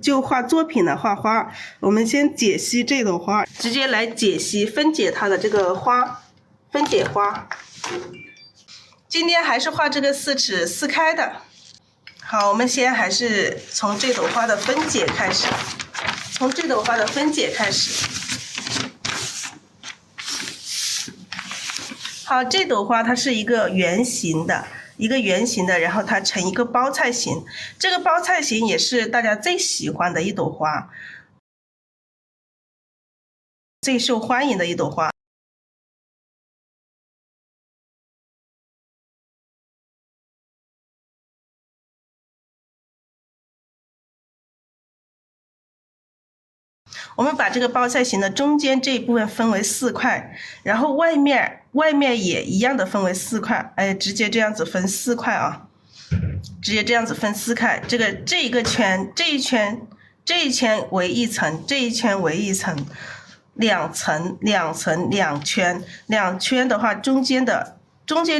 就画作品的画花，我们先解析这朵花，直接来解析分解它的这个花，分解花。今天还是画这个4尺4开的。好，我们先还是从这朵花的分解开始，从这朵花的分解开始。好，这朵花它是一个圆形的。然后它成一个包菜形，这个包菜形也是大家最喜欢的一朵花，最受欢迎的一朵花。我们把这个包菜形的中间这一部分分为4块，然后外面也一样的分为4块，直接这样子分4块啊。直接这样子分4块，这一个圈，这一圈为一层，这一圈为一层，2层2圈的话，中间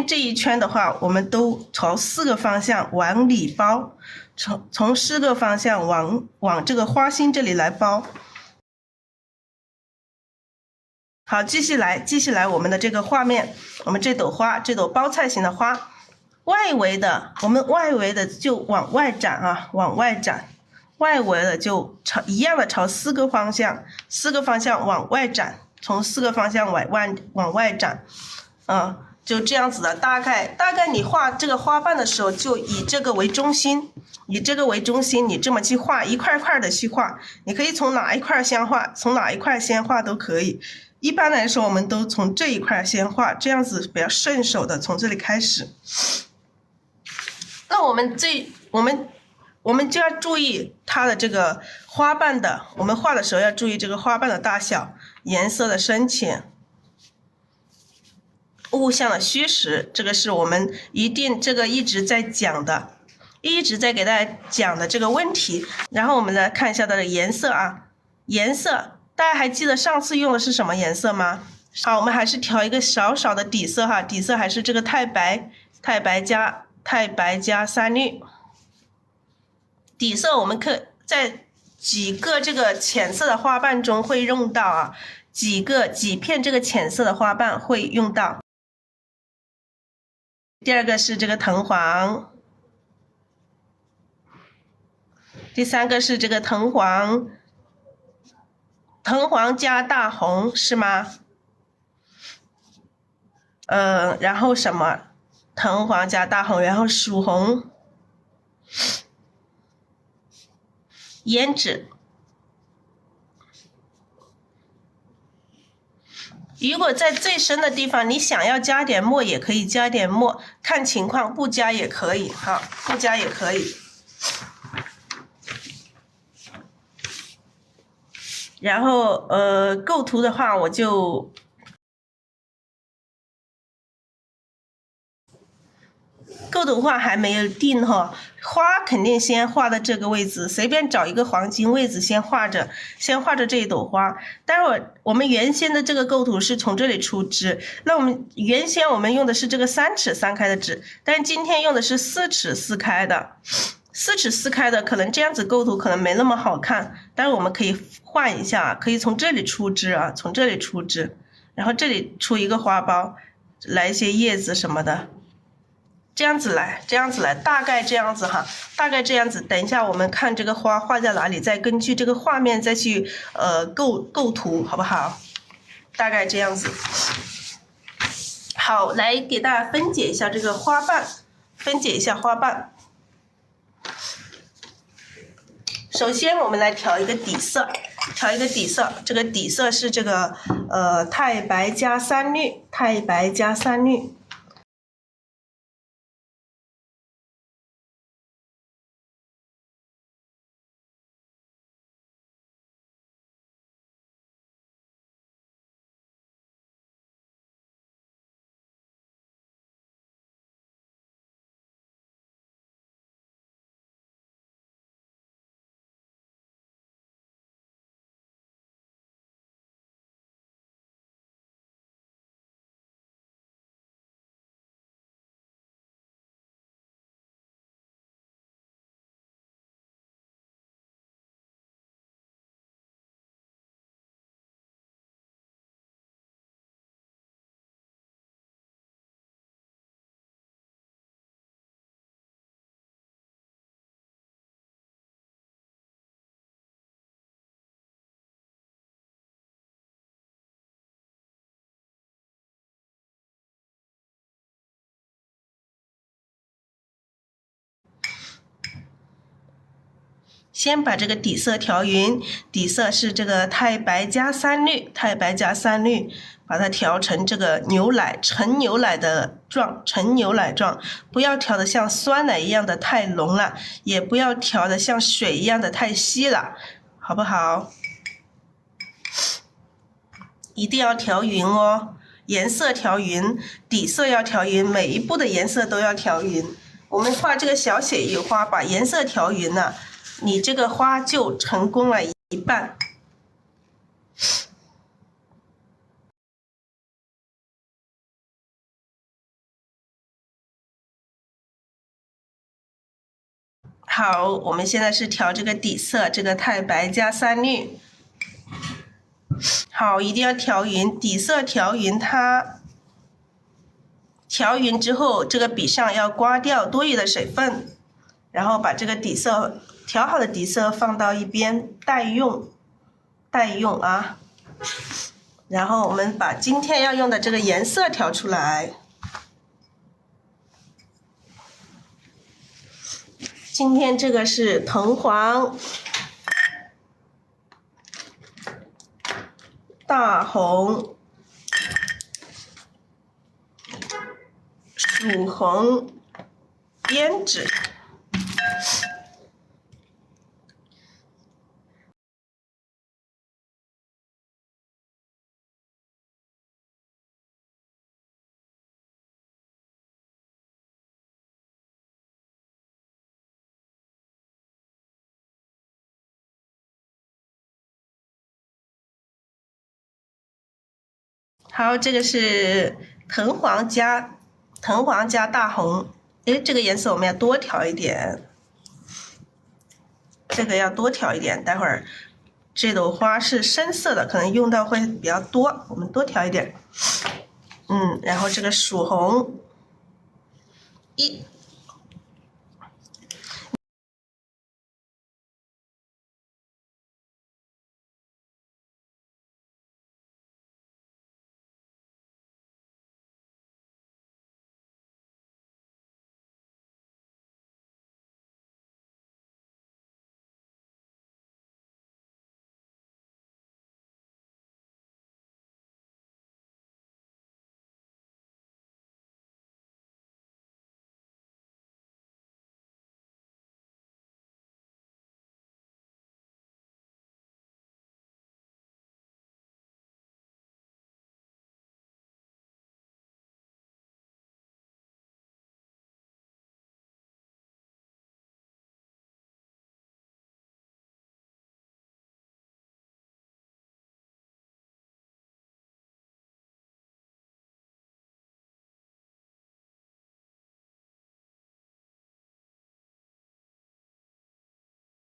这一圈的话，我们都朝4个方向往里包，从4个方向往这个花心这里来包。好，继续来我们的这个画面，我们这朵花，这朵包菜形的花。我们外围的就往外展啊，往外展，外围的就一样的朝4个方向往外展，从4个方向往外展，就这样子的。大概你画这个花瓣的时候，就以这个为中心，你这么去画，一块块的去画，你可以从哪一块先画，都可以。一般来说，我们都从这一块先画，这样子比较顺手的，从这里开始。那我们就要注意它的这个花瓣的，我们画的时候要注意这个花瓣的大小、颜色的深浅、物象的虚实，这个是我们一直在讲的，一直在给大家讲的这个问题。然后我们来看一下它的颜色啊，颜色大家还记得上次用的是什么颜色吗？好，我们还是调一个少少的底色哈，底色还是这个太白加三绿。底色我们在几个这个浅色的花瓣中会用到啊，几片这个浅色的花瓣会用到。第二个是这个藤黄，第三个是这个藤黄加大红是吗？然后什么？藤黄加大红，然后曙红。胭脂，如果在最深的地方你想要加点墨也可以加点墨，看情况，不加也可以，好，不加也可以。然后构图的话，我就构图画还没有定哈，花肯定先画的这个位置，随便找一个黄金位置先画着这一朵花。待会儿我们原先的这个构图是从这里出枝，那我们原先用的是这个3尺3开的枝，但是今天用的是4尺4开的，4尺4开的可能这样子构图可能没那么好看，但是我们可以换一下，可以从这里出枝啊，从这里出枝，然后这里出一个花苞，来一些叶子什么的。这样子来，大概这样子哈，大概这样子。等一下我们看这个花画在哪里，再根据这个画面再去构图，好不好？大概这样子。好，来给大家分解一下这个花瓣，首先我们来调一个底色，这个底色是这个太白加三绿，先把这个底色调匀，底色是这个太白加三绿，太白加三绿，把它调成这个牛奶，纯牛奶的状，纯牛奶状，不要调的像酸奶一样的太浓了，也不要调的像水一样的太稀了，好不好？一定要调匀哦，颜色调匀，底色要调匀，每一步的颜色都要调匀。我们画这个小血羽花，把颜色调匀了，你这个花就成功了一半。好，我们现在是调这个底色，这个太白加三绿。好，一定要调匀，底色调匀它。调匀之后，这个笔上要刮掉多余的水分，然后把这个底色调好的底色放到一边待用啊。然后我们把今天要用的这个颜色调出来。今天这个是藤黄、大红、曙红、胭脂。好，这个是藤黄加大红，这个颜色我们要多调一点，这个要多调一点，待会儿这朵花是深色的，可能用到会比较多，我们多调一点。然后这个曙红1。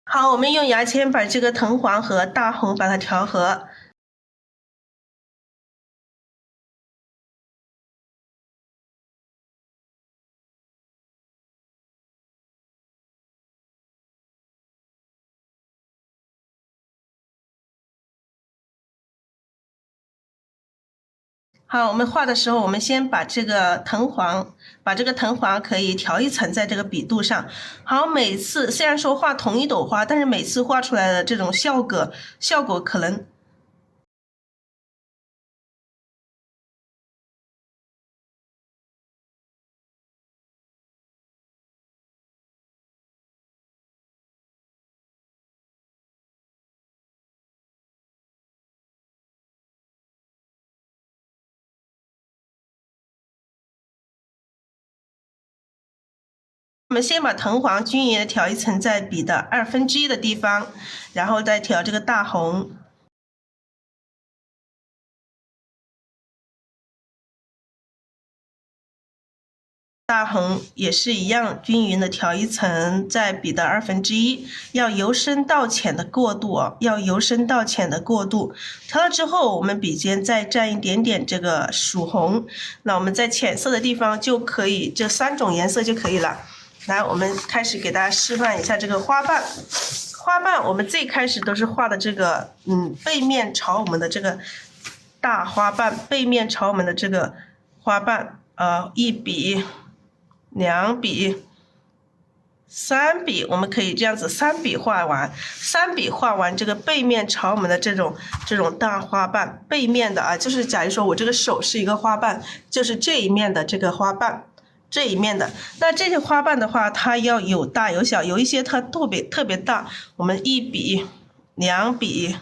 好，我们用牙签把这个藤黄和大红把它调和。好，我们画的时候，我们先把这个藤黄可以调一层在这个笔肚上。好，每次虽然说画同一朵花，但是每次画出来的这种效果可能我们先把藤黄均匀的调一层在笔的1/2的地方，然后再调这个大红。大红也是一样，均匀的调一层在笔的1/2，要由深到浅的过渡哦，要由深到浅的过渡。调了之后，我们笔尖再蘸一点点这个曙红，那我们在浅色的地方就可以，这3种颜色就可以了。来，我们开始给大家示范一下这个花瓣。花瓣我们最开始都是画的这个，背面朝我们的这个大花瓣，背面朝我们的这个花瓣，1笔、2笔、3笔，我们可以这样子3笔画完，3笔画完这个背面朝我们的这种大花瓣，背面的啊，就是假如说我这个手是一个花瓣，就是这一面的这个花瓣，这一面的。那这些花瓣的话，它要有大有小，有一些它特别大，我们1笔、2笔、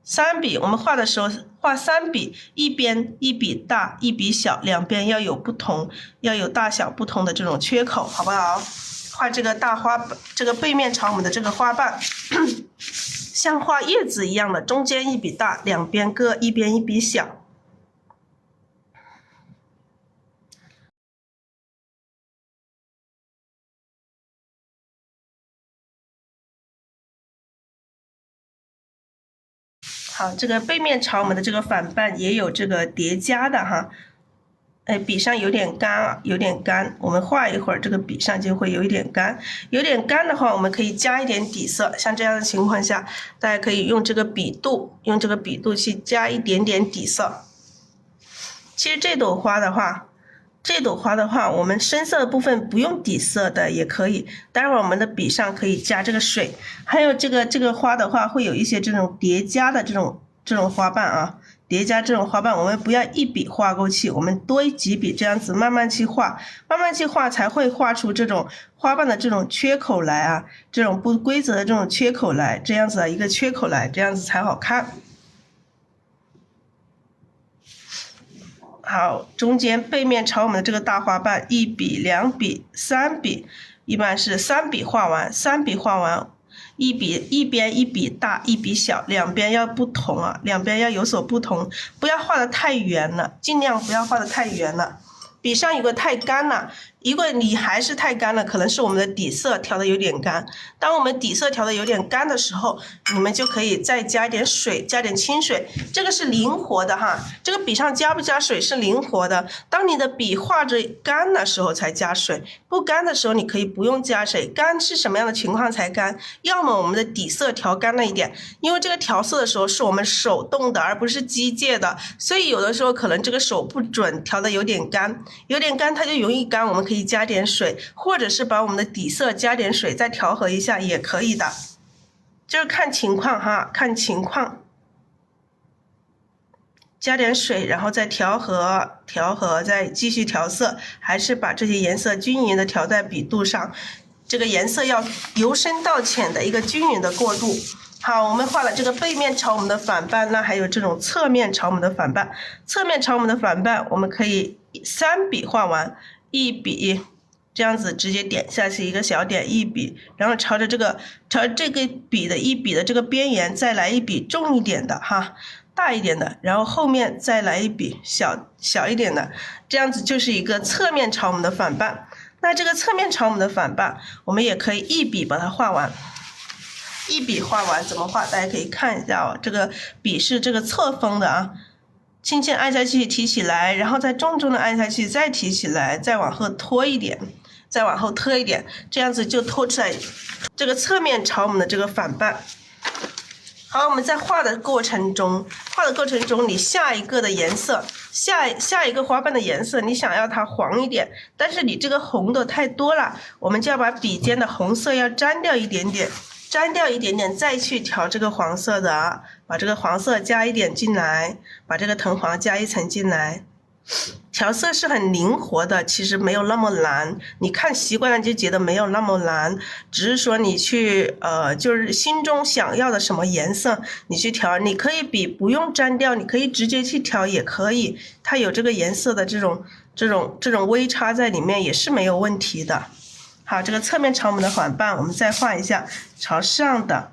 3笔，我们画的时候画3笔，一边1笔大1笔小，两边要有不同，要有大小不同的这种缺口，好不好？画这个大花，这个背面朝我们的这个花瓣，像画叶子一样的，中间1笔大，两边各一边1笔小。好，这个背面朝我们的这个反瓣也有这个叠加的哈。笔上有点干啊，有点干，我们画一会儿，这个笔上就会有一点干。有点干的话，我们可以加一点底色。像这样的情况下，大家可以用这个笔肚，去加一点点底色。其实这朵花的话，我们深色的部分不用底色的也可以。待会儿我们的笔上可以加这个水。还有这个花的话，会有一些这种叠加的这种花瓣啊。叠加这种花瓣，我们不要一笔画过去，我们多几笔这样子慢慢去画，才会画出这种花瓣的这种缺口来啊，这种不规则的这种缺口来，这样子的一个缺口来，这样子才好看。好，中间背面朝我们的这个大花瓣，1笔、2笔、3笔，一般是3笔画完，3笔画完。一边1笔大1笔小，两边要不同啊，两边要有所不同，不要画的太圆了，尽量不要画的太圆了。笔上如果太干了，如果你还是太干了，可能是我们的底色调的有点干。当我们底色调的有点干的时候，你们就可以再加一点水，加点清水，这个是灵活的哈。这个笔上加不加水是灵活的。当你的笔画着干的时候才加水，不干的时候你可以不用加水。干是什么样的情况才干？要么我们的底色调干了一点，因为这个调色的时候是我们手动的，而不是机械的，所以有的时候可能这个手不准，调的有点干，它就容易干，我们可以加点水，或者是把我们的底色加点水再调和一下也可以的，就是看情况哈，看情况，加点水，然后再调和，再继续调色，还是把这些颜色均匀的调在笔肚上，这个颜色要由深到浅的一个均匀的过渡。好，我们画了这个背面朝我们的反瓣，那还有这种侧面朝我们的反瓣，我们可以3笔画完，1笔这样子直接点下去一个小点，1笔，然后朝着这个笔的1笔的这个边缘再来1笔重一点的哈，大一点的，然后后面再来1笔小一点的，这样子就是一个侧面朝我们的反瓣。那这个侧面朝我们的反瓣，我们也可以1笔把它画完。1笔画完怎么画？大家可以看一下哦，这个笔是这个侧锋的啊，轻轻按下去提起来，然后再重重的按下去，再提起来，再往后拖一点，这样子就拖出来这个侧面朝我们的这个反瓣。好，我们在画的过程中，你下一个的颜色，下一个花瓣的颜色，你想要它黄一点，但是你这个红的太多了，我们就要把笔尖的红色要沾掉一点点，再去调这个黄色的啊，把这个黄色加一点进来，把这个藤黄加一层进来。调色是很灵活的，其实没有那么难，你看习惯了就觉得没有那么难，只是说你去就是心中想要的什么颜色你去调，你可以笔不用沾掉，你可以直接去调也可以，它有这个颜色的这种微差在里面也是没有问题的。好，这个侧面朝我们的反瓣，我们再画一下朝上的，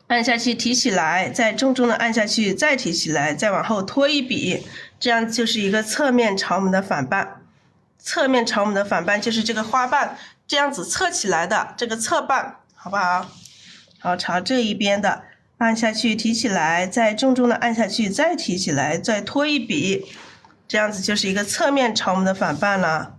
按下去提起来，再重重的按下去，再提起来，再往后拖1笔，这样就是一个侧面朝我们的反瓣。就是这个花瓣这样子侧起来的这个侧瓣，好不好？好，朝这一边的按下去提起来，再重重的按下去，再提起来，再拖1笔，这样子就是一个侧面朝我们的反瓣了。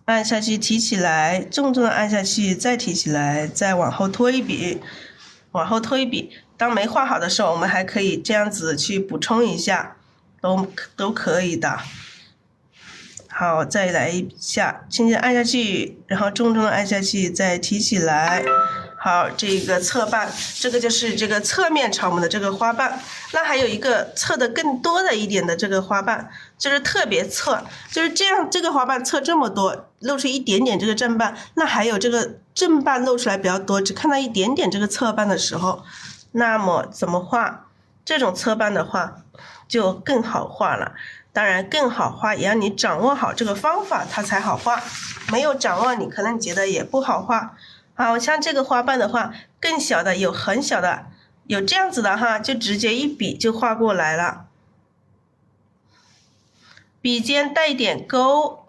按下去提起来，重重的按下去，再提起来，再往后拖1笔，当没画好的时候，我们还可以这样子去补充一下，都可以的。好，再来一下，轻轻按下去，然后重重的按下去，再提起来。好，这个侧瓣，这个就是这个侧面朝我们的这个花瓣。那还有一个侧的更多的一点的这个花瓣，就是特别侧，就是这样，这个花瓣侧这么多，露出一点点这个正瓣，那还有这个正瓣露出来比较多，只看到一点点这个侧瓣的时候，那么怎么画这种侧瓣的话，就更好画了。当然更好画也要你掌握好这个方法它才好画，没有掌握你可能觉得也不好画。好，像这个花瓣的话，更小的有很小的，有这样子的哈，就直接一笔就画过来了。笔尖带一点勾，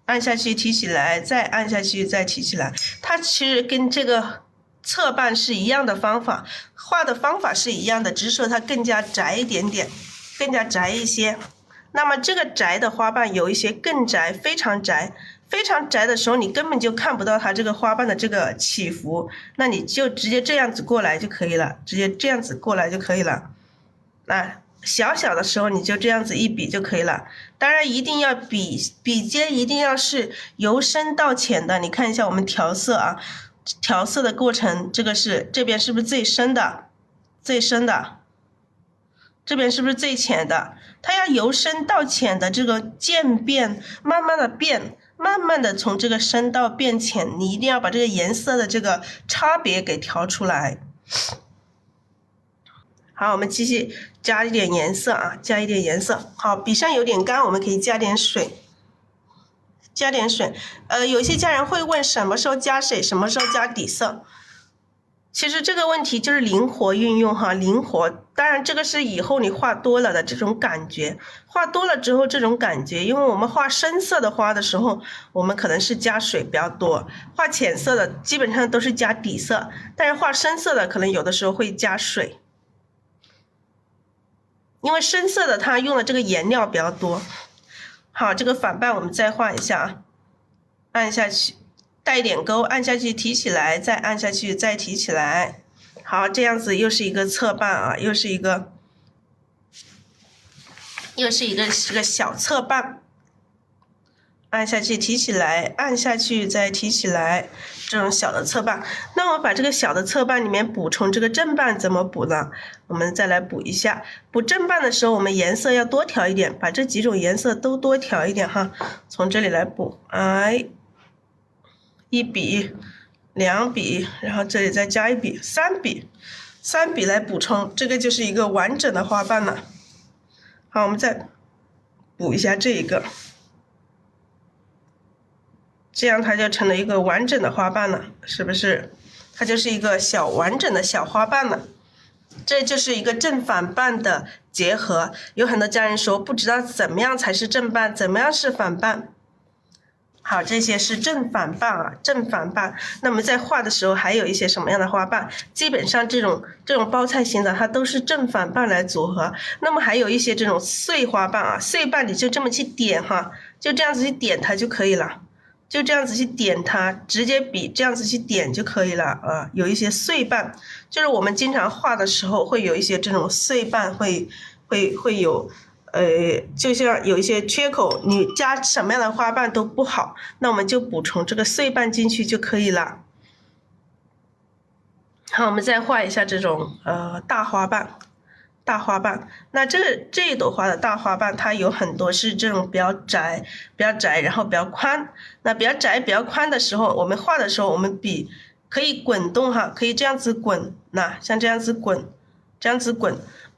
按下去提起来，再按下去再提起来，它其实跟这个侧瓣是一样的方法，画的方法是一样的，只是说它更加窄一点点，更加窄一些。那么这个窄的花瓣有一些更窄，非常窄，非常窄的时候，你根本就看不到它这个花瓣的这个起伏，那你就直接这样子过来就可以了，直接这样子过来就可以了。那小小的时候你就这样子一笔就可以了。当然一定要笔尖一定要是由深到浅的。你看一下我们调色啊，调色的过程，这个是这边是不是最深的？最深的。这边是不是最浅的？它要由深到浅的这个渐变，慢慢的变，慢慢的从这个深到变浅，你一定要把这个颜色的这个差别给调出来。好，我们继续加一点颜色啊，加一点颜色。好，笔上有点干，我们可以加点水，加点水。有些家人会问什么时候加水，什么时候加底色？其实这个问题就是灵活运用哈，灵活。当然这个是以后你画多了的这种感觉，画多了之后这种感觉，因为我们画深色的花的时候，我们可能是加水比较多，画浅色的基本上都是加底色，但是画深色的可能有的时候会加水，因为深色的它用的这个颜料比较多。好，这个反瓣我们再画一下啊，按下去。带一点勾，按下去提起来，再按下去再提起来。好，这样子又是一个侧瓣啊，又是一个这个小侧瓣。按下去提起来，按下去再提起来，这种小的侧瓣。那我把这个小的侧瓣里面补充这个正瓣怎么补呢？我们再来补一下。补正瓣的时候，我们颜色要多调一点，把这几种颜色都多调一点哈。从这里来补，一笔2笔，然后这里再加一笔3笔，3笔来补充，这个就是一个完整的花瓣了。好，我们再补一下这一个，这样它就成了一个完整的花瓣了，是不是？它就是一个完整的小花瓣了。这就是一个正反瓣的结合。有很多家人说不知道怎么样才是正瓣，怎么样是反瓣。好，这些是正反瓣啊，正反瓣。那么在画的时候还有一些什么样的花瓣？基本上这种包菜型的它都是正反瓣来组合。那么还有一些这种碎花瓣啊，碎瓣你就这么去点哈，就这样子去点它就可以了，就这样子去点它，直接笔这样子去点就可以了啊。有一些碎瓣，就是我们经常画的时候会有一些这种碎瓣会有。就像有一些缺口，你加什么样的花瓣都不好，那我们就补充这个碎瓣进去就可以了。好，我们再画一下这种大花瓣，那这一朵花的大花瓣，它有很多是这种比较窄，然后比较宽。那比较窄、比较宽的时候，我们画的时候，我们笔可以滚动哈，可以这样子滚，那像这样子滚，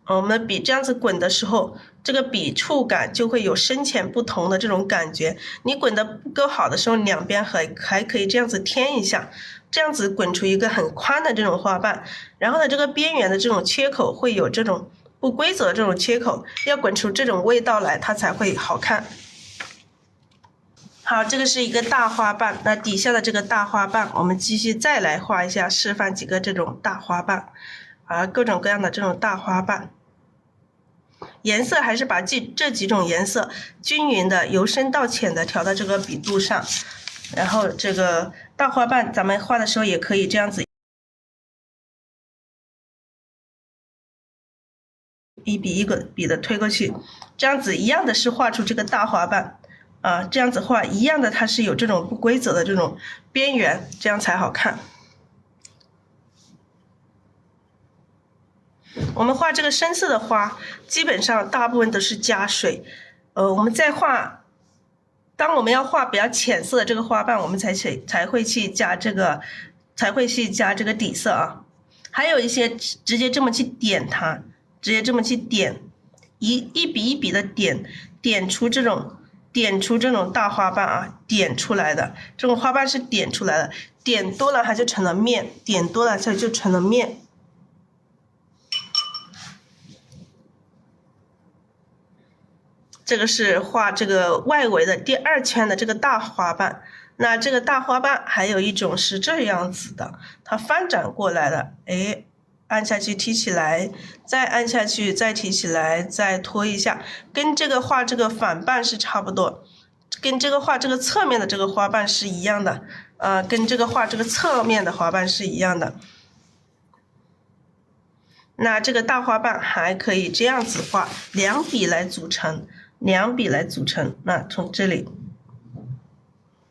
我们的笔这样子滚的时候，这个笔触感就会有深浅不同的这种感觉。你滚得不够好的时候，两边还可以这样子添一下，这样子滚出一个很宽的这种花瓣。然后呢，这个边缘的这种缺口会有这种不规则的这种缺口，要滚出这种味道来，它才会好看。好，这个是一个大花瓣，那底下的这个大花瓣，我们继续再来画一下，示范几个这种大花瓣各种各样的这种大花瓣。颜色还是把这几种颜色均匀的由深到浅的调到这个笔肚上，然后这个大花瓣咱们画的时候也可以这样子一笔一个笔的推过去，这样子一样的是画出这个大花瓣啊，这样子画一样的，它是有这种不规则的这种边缘，这样才好看。我们画这个深色的花，基本上大部分都是加水。我们在画，当我们要画比较浅色的这个花瓣，我们才会去加这个底色啊。还有一些直接这么去点它，直接这么去点，一笔一笔的点出这种大花瓣啊，点出来的这种花瓣是点出来的，点多了它就成了面，点多了它就成了面。这个是画这个外围的第2圈的这个大花瓣。那这个大花瓣还有一种是这样子的，它翻转过来的，哎，按下去提起来，再按下去，再提起来，再拖一下，跟这个画这个反瓣是差不多，跟这个画这个侧面的这个花瓣是一样的，跟这个画这个侧面的花瓣是一样的。那这个大花瓣还可以这样子画，2笔来组成，2笔来组成。那从这里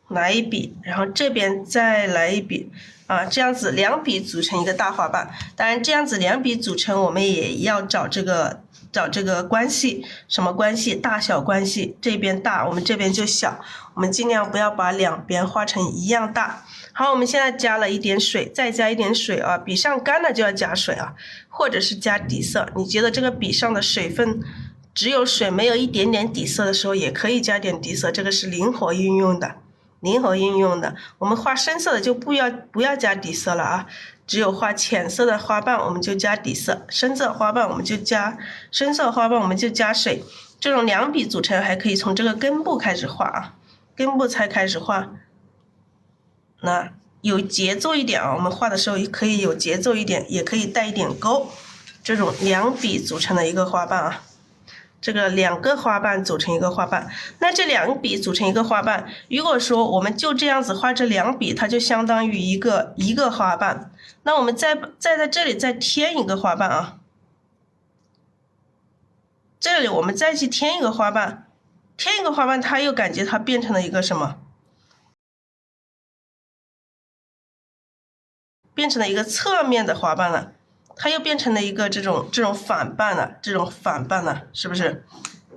来一笔，然后这边再来一笔啊，这样子2笔组成一个大花瓣。当然这样子2笔组成，我们也要找这个关系，什么关系？大小关系，这边大，我们这边就小，我们尽量不要把两边画成一样大。好，我们现在加了一点水，再加一点水啊，笔上干了就要加水啊，或者是加底色。你觉得这个笔上的水分只有水没有一点点底色的时候，也可以加点底色，这个是灵活运用的。我们画深色的就不要加底色了啊，只有画浅色的花瓣我们就加底色，深色花瓣我们就加水。这种2笔组成还可以从这个根部开始画啊，根部才开始画。那有节奏一点啊，我们画的时候也可以有节奏一点，也可以带一点勾。这种2笔组成的一个花瓣啊。这个2个花瓣组成一个花瓣，那这2笔组成一个花瓣，如果说我们就这样子画这2笔，它就相当于一个花瓣。那我们再在这里再添一个花瓣啊，这里我们再去添一个花瓣，它又感觉它变成了一个什么？变成了一个侧面的花瓣了。它又变成了一个这种反瓣了，是不是？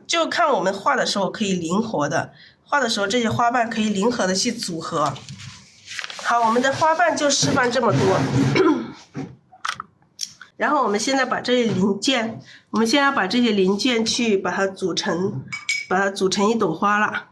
就看我们画的时候可以灵活的，画的时候这些花瓣可以灵活的去组合。好，我们的花瓣就示范这么多。然后我们现在把这些零件，去把它组成一朵花了。